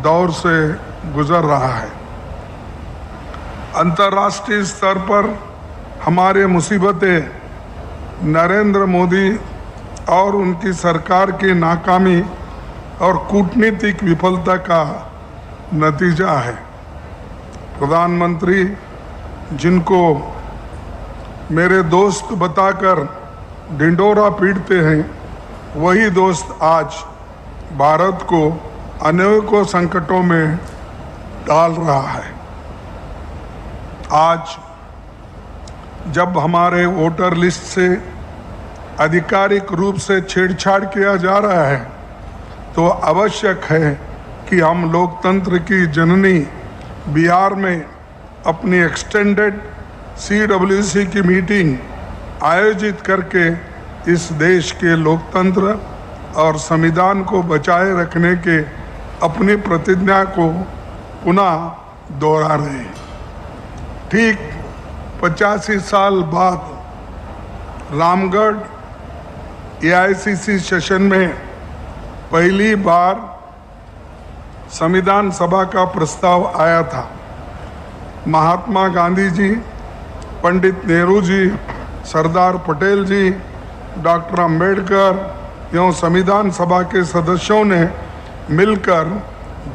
दौर से गुजर रहा है। अंतर्राष्ट्रीय स्तर पर हमारे मुसीबतें नरेंद्र मोदी और उनकी सरकार की नाकामी और कूटनीतिक विफलता का नतीजा है। प्रधानमंत्री जिनको मेरे दोस्त बताकर ढिंढोरा पीटते हैं, वही दोस्त आज भारत को अनेकों संकटों में डाल रहा है। आज जब हमारे वोटर लिस्ट से आधिकारिक रूप से छेड़छाड़ किया जा रहा है, तो आवश्यक है कि हम लोकतंत्र की जननी बिहार में अपनी एक्सटेंडेड CWC की मीटिंग आयोजित करके इस देश के लोकतंत्र और संविधान को बचाए रखने के अपनी प्रतिज्ञा को पुनः दोहरा रहे हैं। ठीक 85 साल बाद रामगढ़ AICC सेशन में पहली बार संविधान सभा का प्रस्ताव आया था। महात्मा गांधी जी, पंडित नेहरू जी, सरदार पटेल जी, डॉक्टर अंबेडकर एवं संविधान सभा के सदस्यों ने मिलकर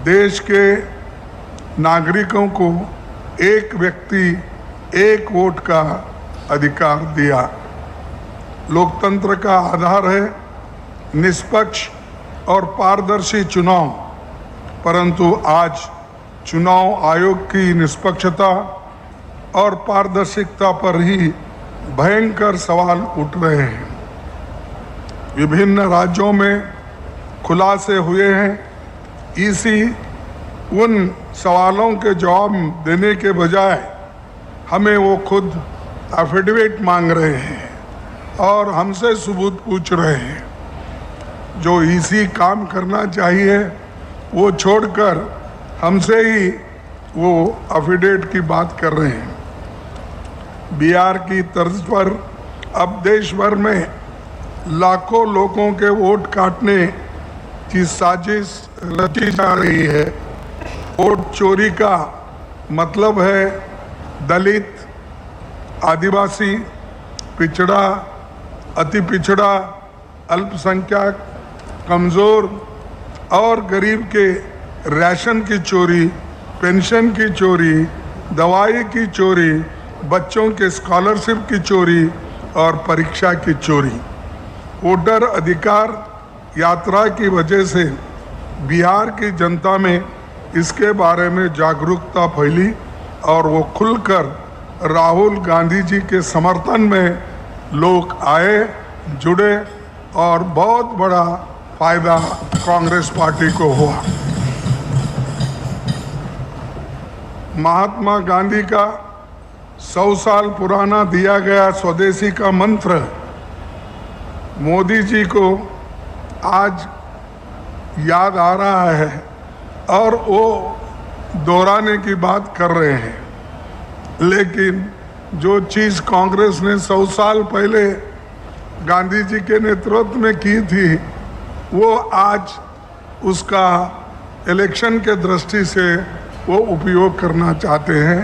देश के नागरिकों को एक व्यक्ति एक वोट का अधिकार दिया। लोकतंत्र का आधार है निष्पक्ष और पारदर्शी चुनाव, परंतु आज चुनाव आयोग की निष्पक्षता और पारदर्शिता पर ही भयंकर सवाल उठ रहे हैं। विभिन्न राज्यों में खुलासे हुए हैं। इसी उन सवालों के जवाब देने के बजाय हमें वो खुद एफिडेविट मांग रहे हैं और हमसे सबूत पूछ रहे हैं। जो इसी काम करना चाहिए वो छोड़कर हमसे ही वो एफिडेविट की बात कर रहे हैं। बिहार की तर्ज पर अब देश भर में लाखों लोगों के वोट काटने की साजिश रची जा रही है। वोट चोरी का मतलब है दलित, आदिवासी, पिछड़ा, अति पिछड़ा, अल्पसंख्यक, कमज़ोर और गरीब के राशन की चोरी, पेंशन की चोरी, दवाई की चोरी, बच्चों के स्कॉलरशिप की चोरी और परीक्षा की चोरी। वोटर अधिकार यात्रा की वजह से बिहार की जनता में इसके बारे में जागरूकता फैली और वो खुलकर राहुल गांधी जी के समर्थन में लोग आए, जुड़े और बहुत बड़ा फायदा कांग्रेस पार्टी को हुआ। महात्मा गांधी का 100 साल पुराना दिया गया स्वदेशी का मंत्र मोदी जी को आज याद आ रहा है और वो दोहराने की बात कर रहे हैं। लेकिन जो चीज़ कांग्रेस ने 100 साल पहले गांधी जी के नेतृत्व में की थी, वो आज उसका इलेक्शन के दृष्टि से वो उपयोग करना चाहते हैं।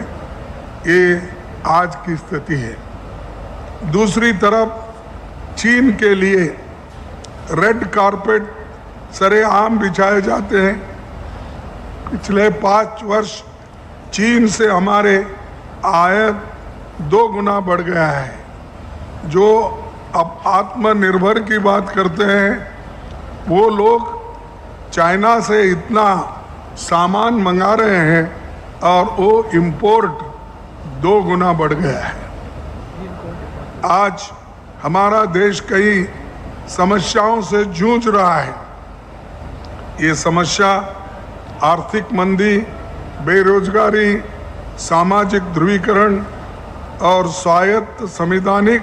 ये आज की स्थिति है। दूसरी तरफ चीन के लिए रेड कारपेट सरेआम बिछाए जाते हैं। पिछले 5 वर्ष चीन से हमारे आयात 2 गुना बढ़ गया है। जो अब आत्मनिर्भर की बात करते हैं, वो लोग चाइना से इतना सामान मंगा रहे हैं और वो इंपोर्ट 2 गुना बढ़ गया है। आज हमारा देश कई समस्याओं से जूझ रहा है। ये समस्या आर्थिक मंदी, बेरोजगारी, सामाजिक ध्रुवीकरण और स्वायत्त संवैधानिक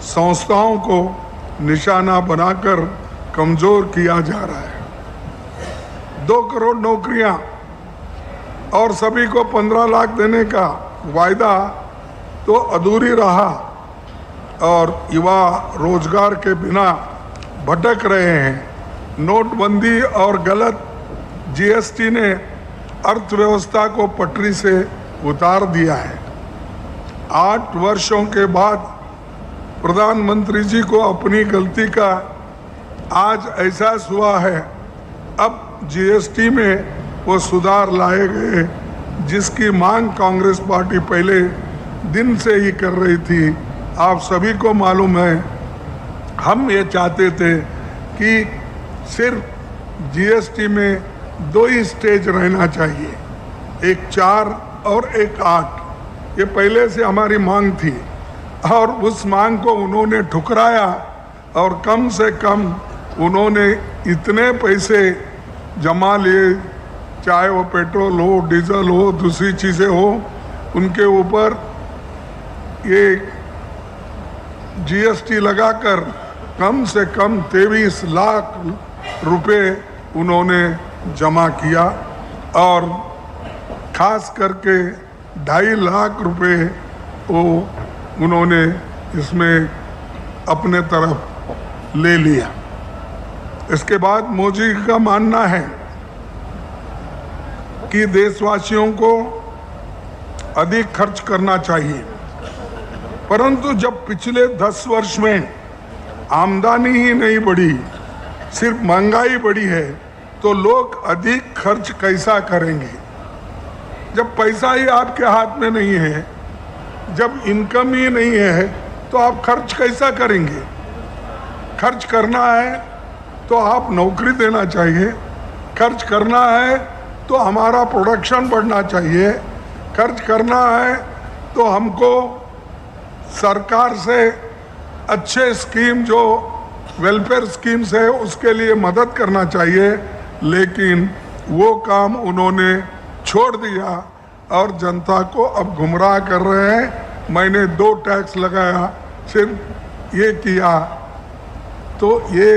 संस्थाओं को निशाना बनाकर कमज़ोर किया जा रहा है। 2 करोड़ नौकरियां और सभी को 15 लाख देने का वायदा तो अधूरी रहा और युवा रोजगार के बिना भटक रहे हैं। नोटबंदी और गलत जीएसटी ने अर्थव्यवस्था को पटरी से उतार दिया है। 8 वर्षों के बाद प्रधानमंत्री जी को अपनी गलती का आज एहसास हुआ है। अब जीएसटी में वो सुधार लाए गए जिसकी मांग कांग्रेस पार्टी पहले दिन से ही कर रही थी। आप सभी को मालूम है, हम ये चाहते थे कि सिर्फ जीएसटी में 2 ही स्टेज रहना चाहिए, एक 4 और एक 8। ये पहले से हमारी मांग थी और उस मांग को उन्होंने ठुकराया और कम से कम उन्होंने इतने पैसे जमा लिए, चाहे वो पेट्रोल हो, डीजल हो, दूसरी चीज़ें हो, उनके ऊपर ये जीएसटी लगाकर कम से कम 23 लाख रुपए उन्होंने जमा किया और खास करके 2.5 लाख रुपए वो उन्होंने इसमें अपने तरफ ले लिया। इसके बाद मोदी का मानना है कि देशवासियों को अधिक खर्च करना चाहिए, परंतु जब पिछले 10 वर्ष में आमदनी ही नहीं बढ़ी, सिर्फ महंगाई बढ़ी है, तो लोग अधिक खर्च कैसा करेंगे? जब पैसा ही आपके हाथ में नहीं है, जब इनकम ही नहीं है, तो आप खर्च कैसा करेंगे? खर्च करना है तो आप नौकरी देना चाहिए, खर्च करना है तो हमारा प्रोडक्शन बढ़ना चाहिए, खर्च करना है तो हमको सरकार से अच्छे स्कीम जो वेलफेयर स्कीम्स है उसके लिए मदद करना चाहिए। लेकिन वो काम उन्होंने छोड़ दिया और जनता को अब गुमराह कर रहे हैं। मैंने 2 टैक्स लगाया, सिर्फ ये किया, तो ये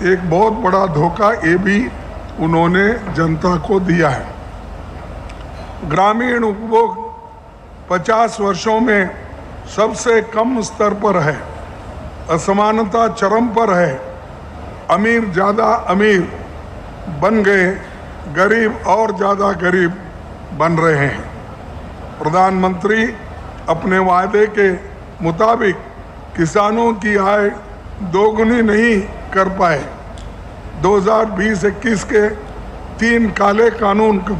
एक बहुत बड़ा धोखा ये भी उन्होंने जनता को दिया है। ग्रामीण उपभोग 50 वर्षों में सबसे कम स्तर पर है, असमानता चरम पर है, अमीर ज़्यादा अमीर बन गए, गरीब और ज़्यादा गरीब बन रहे हैं। प्रधानमंत्री अपने वादे के मुताबिक किसानों की आय दोगुनी नहीं कर पाए। 2020-21 के 3 काले कानून की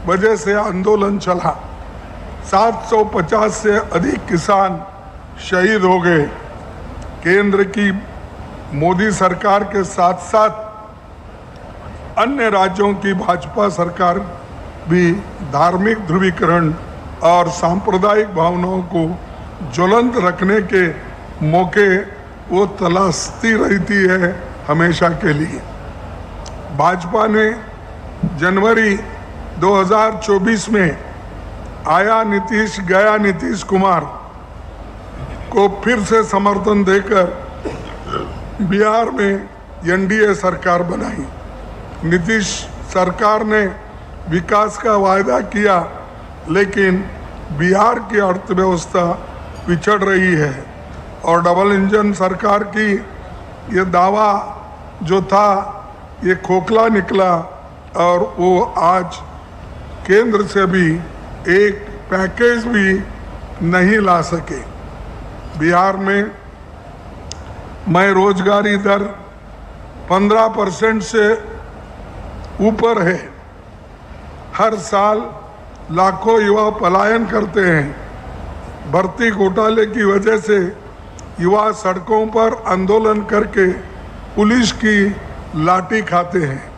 वजह से आंदोलन चला, 750 से अधिक किसान शहीद हो गए। केंद्र की मोदी सरकार के साथ साथ अन्य राज्यों की भाजपा सरकार भी धार्मिक ध्रुवीकरण और सांप्रदायिक भावनाओं को ज्वलंत रखने के मौके वो तलाशती रहती है हमेशा के लिए। भाजपा ने जनवरी 2024 में आया नीतीश गया नीतीश कुमार को फिर से समर्थन देकर बिहार में एनडीए सरकार बनाई। नीतीश सरकार ने विकास का वायदा किया, लेकिन बिहार की अर्थव्यवस्था पिछड़ रही है और डबल इंजन सरकार की ये दावा जो था ये खोखला निकला और वो आज केंद्र से भी एक पैकेज भी नहीं ला सके। बिहार में रोजगारी दर 15% से ऊपर है। हर साल लाखों युवा पलायन करते हैं। भर्ती घोटाले की वजह से युवा सड़कों पर आंदोलन करके पुलिस की लाठी खाते हैं।